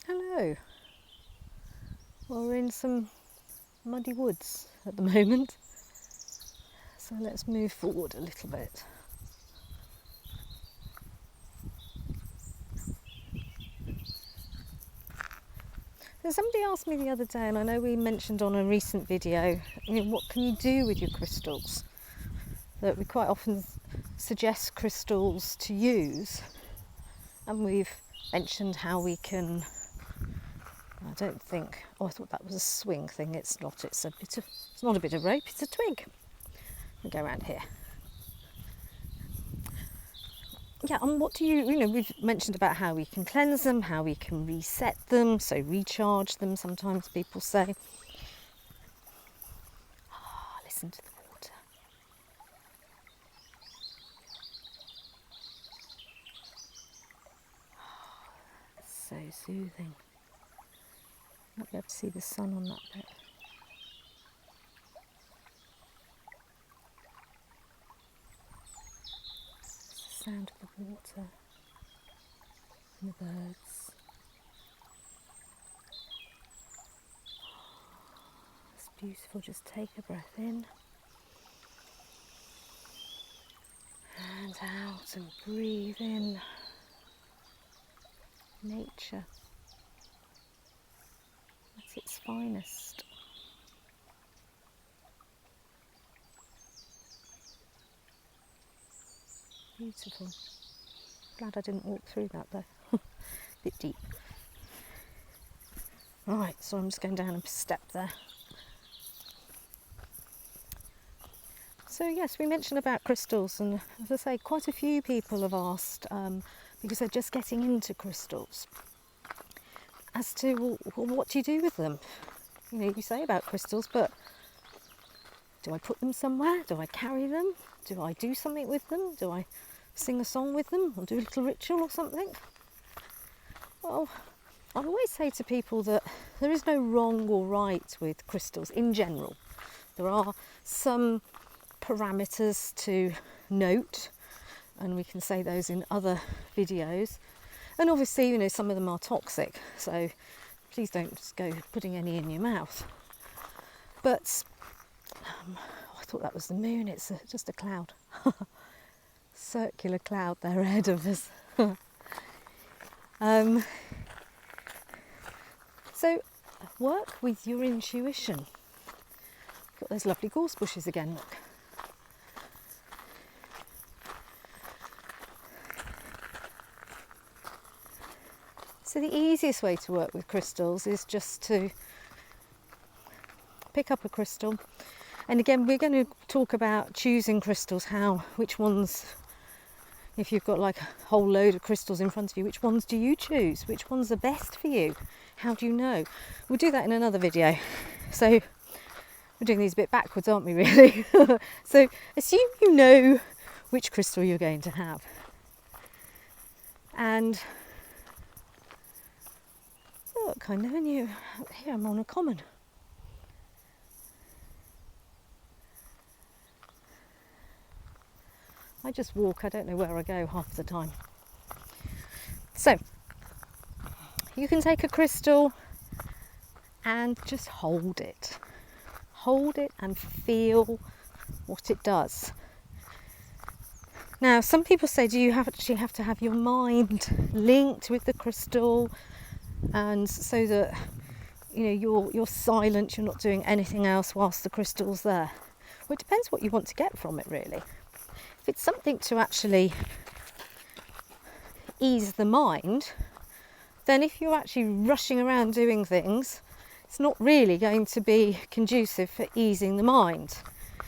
Hello. Well, we're in some muddy woods at the moment, so let's move forward a little bit. So somebody asked me the other day, and I know we mentioned on a recent video, what can you do with your crystals? That we quite often suggest crystals to use, and we've mentioned how we can. I thought that was a swing thing. It's not. It's not a bit of rope. It's a twig. We'll go around here. Yeah, and what do we've mentioned about how we can cleanse them, how we can reset them, so recharge them, sometimes people say. Listen to the water. So soothing. Might be able to see the sun on that bit. It's the sound of the water and the birds. It's beautiful. Just take a breath in and out and breathe in. Nature at its finest. Beautiful. Glad I didn't walk through that though. Bit deep. Right, so I'm just going down a step there. So yes, we mentioned about crystals, and as I say, quite a few people have asked, because they're just getting into crystals, as to, well, what do you do with them? You say about crystals, but do I put them somewhere? Do I carry them? Do I do something with them? Do I sing a song with them or do a little ritual or something? Well, I always say to people that there is no wrong or right with crystals in general. There are some parameters to note, and we can say those in other videos. And obviously, some of them are toxic, so please don't just go putting any in your mouth. But I thought that was the moon. It's just a cloud. Circular cloud there ahead of us. So work with your intuition. Got those lovely gorse bushes again, look. So the easiest way to work with crystals is just to pick up a crystal. And again, we're going to talk about choosing crystals, which ones, if you've got like a whole load of crystals in front of you, which ones do you choose? Which ones are best for you? How do you know? We'll do that in another video. So we're doing these a bit backwards, aren't we, really? So assume you know which crystal you're going to have. And look, I know you. Here I'm on a common. I just walk, I don't know where I go half the time. So, you can take a crystal and just hold it. Hold it and feel what it does. Now, some people say, do you actually have to have your mind linked with the crystal, and so that you're silent, you're not doing anything else whilst the crystal's there? Well, it depends what you want to get from it, really. If it's something to actually ease the mind, then if you're actually rushing around doing things, it's not really going to be conducive for easing the mind.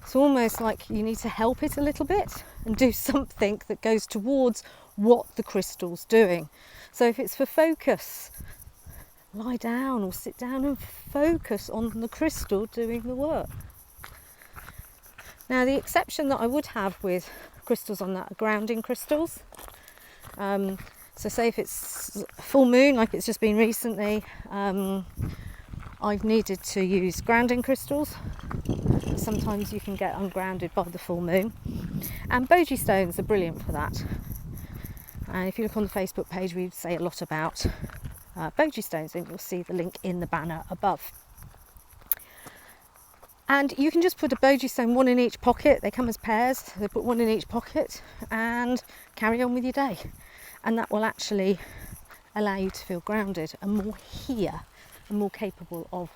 It's almost like you need to help it a little bit and do something that goes towards what the crystal's doing. So if it's for focus, lie down or sit down and focus on the crystal doing the work. Now, the exception that I would have with crystals on that are grounding crystals. So say if it's full moon, like it's just been recently, I've needed to use grounding crystals. Sometimes you can get ungrounded by the full moon. And bogie stones are brilliant for that. And if you look on the Facebook page, we say a lot about Boji stones, and you'll see the link in the banner above. And you can just put a Boji stone, one in each pocket. They come as pairs, so they put one in each pocket and carry on with your day. And that will actually allow you to feel grounded and more here and more capable of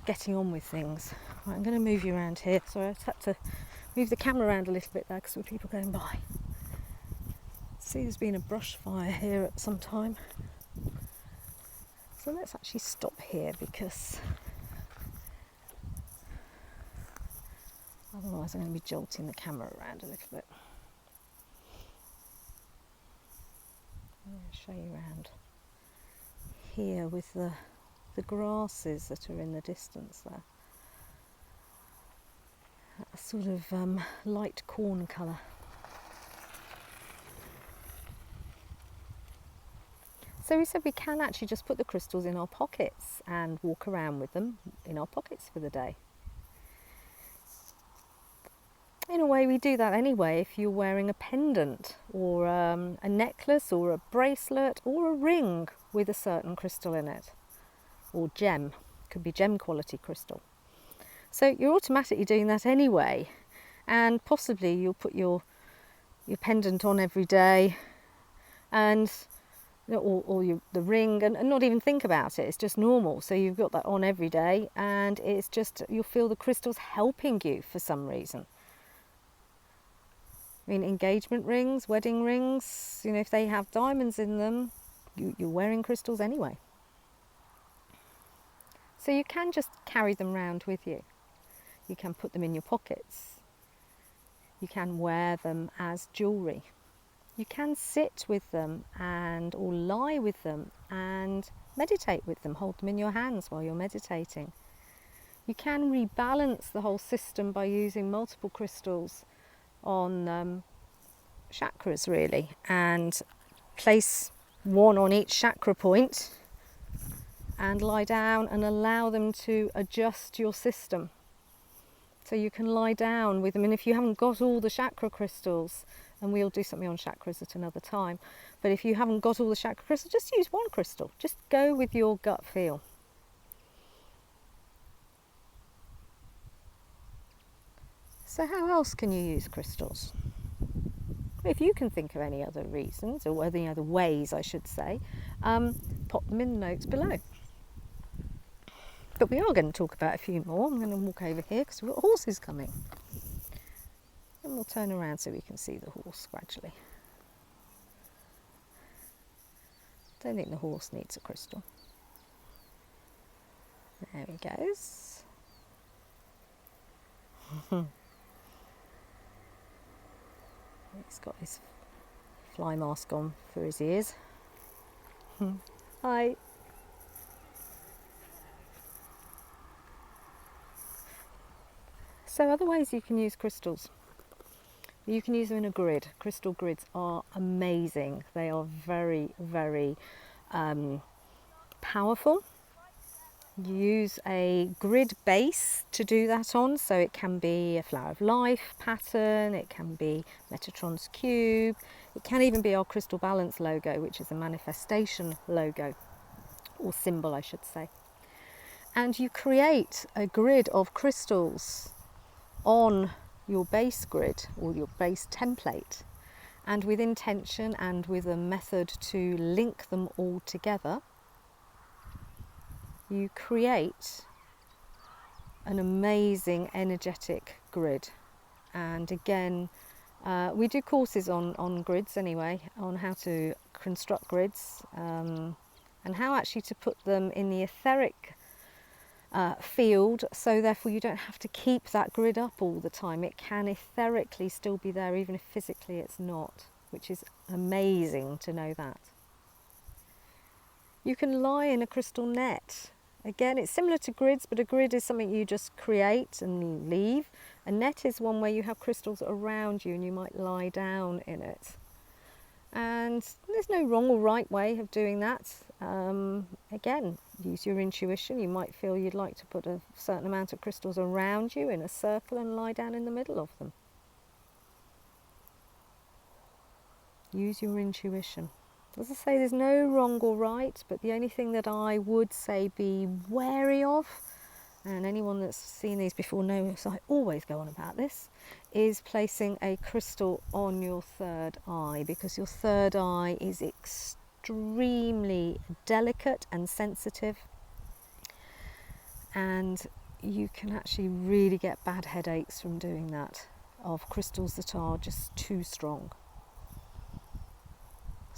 getting on with things. Right, I'm going to move you around here. Sorry, I just had to move the camera around a little bit there because there were people going by. See, there's been a brush fire here at some time. So let's actually stop here because otherwise I'm going to be jolting the camera around a little bit. I'm going to show you around here with the grasses that are in the distance there. A sort of light corn colour. So we said we can actually just put the crystals in our pockets and walk around with them in our pockets for the day. In a way we do that anyway if you're wearing a pendant or a necklace or a bracelet or a ring with a certain crystal in it, or gem, could be gem quality crystal. So you're automatically doing that anyway, and possibly you'll put your pendant on every day and or the ring and not even think about it. It's just normal, so you've got that on every day, and it's just you'll feel the crystals helping you for some reason. I mean, engagement rings, wedding rings, you know, if they have diamonds in them, you're wearing crystals anyway. So you can just carry them around with you. You can put them in your pockets. You can wear them as jewellery. You can sit with them or lie with them and meditate with them, hold them in your hands while you're meditating. You can rebalance the whole system by using multiple crystals on chakras really, and place one on each chakra point and lie down and allow them to adjust your system. So you can lie down with them, and if you haven't got all the chakra crystals, and we'll do something on chakras at another time, but if you haven't got all the chakra crystals, just use one crystal. Just go with your gut feel. So how else can you use crystals? If you can think of any other reasons, or any other ways I should say, pop them in the notes below. But we are going to talk about a few more. I'm going to walk over here because we've got horses coming. And we'll turn around so we can see the horse gradually. Don't think the horse needs a crystal. There he goes. He's got his fly mask on for his ears. Hi. So other ways you can use crystals. You can use them in a grid. Crystal grids are amazing. They are very, very powerful. You use a grid base to do that on, so it can be a Flower of Life pattern, it can be Metatron's cube, it can even be our Crystal Balance logo, which is a manifestation logo, or symbol I should say. And you create a grid of crystals on your base grid or your base template, and with intention and with a method to link them all together, you create an amazing energetic grid. And again, we do courses on grids anyway, on how to construct grids and how actually to put them in the etheric field, so therefore you don't have to keep that grid up all the time. It can etherically still be there even if physically it's not, which is amazing to know that. You can lie in a crystal net. Again, it's similar to grids, but a grid is something you just create and leave. A net is one where you have crystals around you and you might lie down in it. And there's no wrong or right way of doing that. Again, use your intuition. You might feel you'd like to put a certain amount of crystals around you in a circle and lie down in the middle of them. Use your intuition. As I say, there's no wrong or right, but the only thing that I would say be wary of, and anyone that's seen these before knows I always go on about this, is placing a crystal on your third eye, because your third eye is extremely delicate and sensitive, and you can actually really get bad headaches from doing that, of crystals that are just too strong.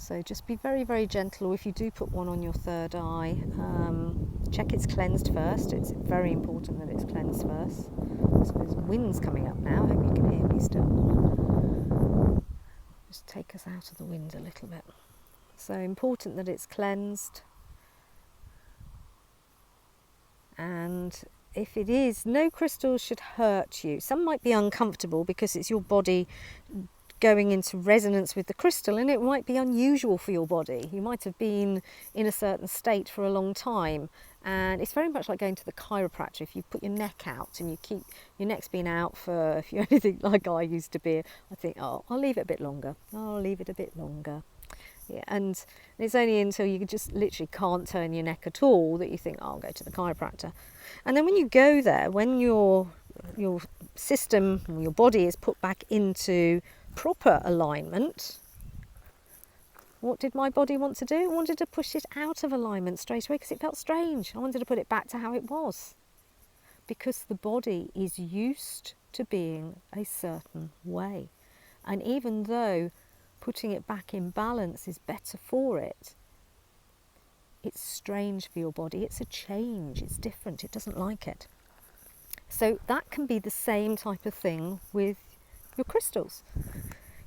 So just be very, very gentle, or if you do put one on your third eye, check it's cleansed first. It's very important that it's cleansed first. So there's winds coming up now. I hope you can hear me still. Just take us out of the wind a little bit. So important that it's cleansed. And if it is, no crystals should hurt you. Some might be uncomfortable because it's your body going into resonance with the crystal, and it might be unusual for your body. You might have been in a certain state for a long time, and it's very much like going to the chiropractor. If you put your neck out and you keep your neck's been out for, if you're anything like I used to be, I think, oh, I'll leave it a bit longer. I'll leave it a bit longer. Yeah, and it's only until you just literally can't turn your neck at all that you think, oh, I'll go to the chiropractor. And then when you go there, when your system, your body is put back into proper alignment, what did my body want to do? It wanted to push it out of alignment straight away because it felt strange. I wanted to put it back to how it was, because the body is used to being a certain way. And even though putting it back in balance is better for it, it's strange for your body. It's a change. It's different. It doesn't like it. So that can be the same type of thing with your crystals.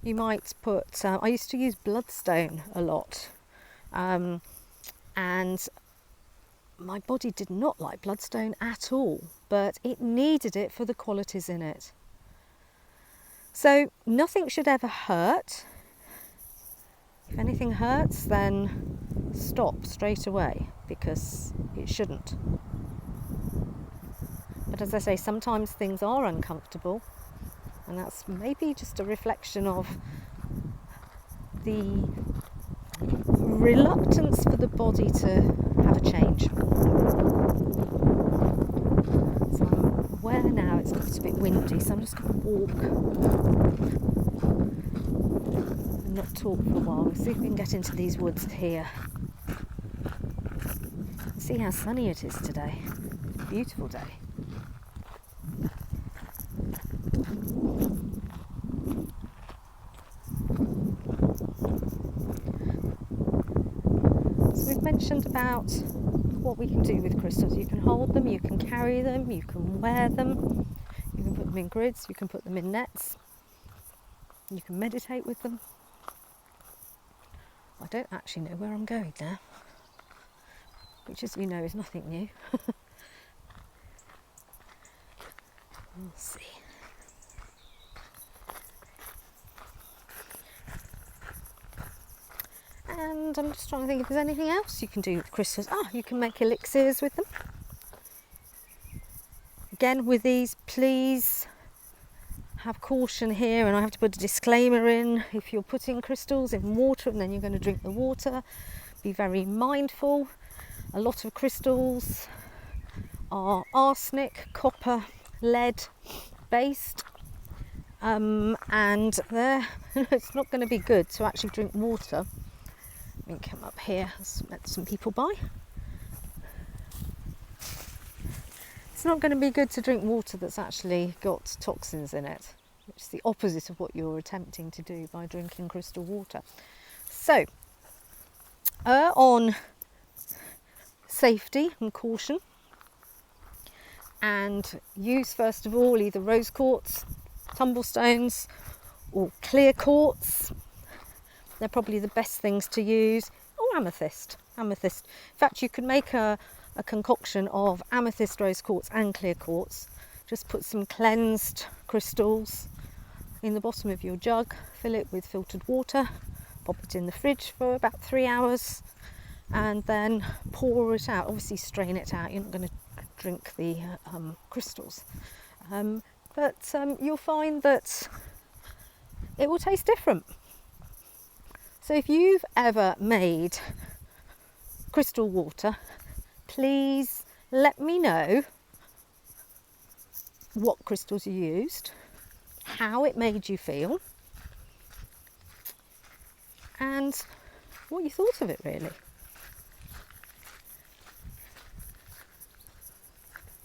You might put, I used to use bloodstone a lot, and my body did not like bloodstone at all, but it needed it for the qualities in it. So nothing should ever hurt. If anything hurts, then stop straight away, because it shouldn't. But as I say, sometimes things are uncomfortable, and that's maybe just a reflection of the reluctance for the body to have a change. So I'm aware now it's a bit windy, so I'm just going to walk and not talk for a while. We'll see if we can get into these woods here. See how sunny it is today. Beautiful day. So we've mentioned about what we can do with crystals. You can hold them, you can carry them, you can wear them, you can put them in grids, you can put them in nets, you can meditate with them. I don't actually know where I'm going now, which, as we know, is nothing new. We'll see. And I'm just trying to think if there's anything else you can do with crystals. You can make elixirs with them. Again, with these, please have caution here, and I have to put a disclaimer in. If you're putting crystals in water and then you're going to drink the water, be very mindful. A lot of crystals are arsenic, copper, lead based, and it's not going to be good to actually drink water. Let me come up here, let some people by. It's not going to be good to drink water that's actually got toxins in it, which is the opposite of what you're attempting to do by drinking crystal water. So, err on safety and caution, and use first of all either rose quartz, tumblestones, or clear quartz. They're probably the best things to use, or amethyst. In fact, you could make a concoction of amethyst, rose quartz and clear quartz. Just put some cleansed crystals in the bottom of your jug, fill it with filtered water, pop it in the fridge for about 3 hours, and then pour it out. Obviously strain it out, you're not going to drink the crystals, but you'll find that it will taste different. So if you've ever made crystal water, please let me know what crystals you used, how it made you feel, and what you thought of it really.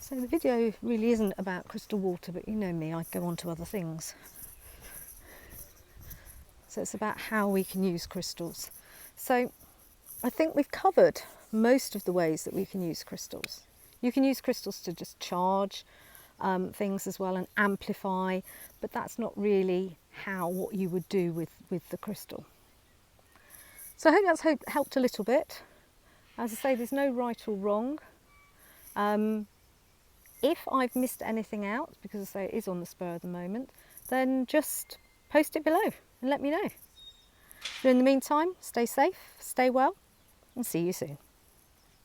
So the video really isn't about crystal water, but you know me, I go on to other things. So it's about how we can use crystals. So I think we've covered most of the ways that we can use crystals. You can use crystals to just charge things as well and amplify, but that's not really what you would do with the crystal. So I hope that's helped a little bit. As I say, there's no right or wrong. If I've missed anything out, because I say it is on the spur of the moment, then just post it below and let me know. So in the meantime, stay safe, stay well, and see you soon.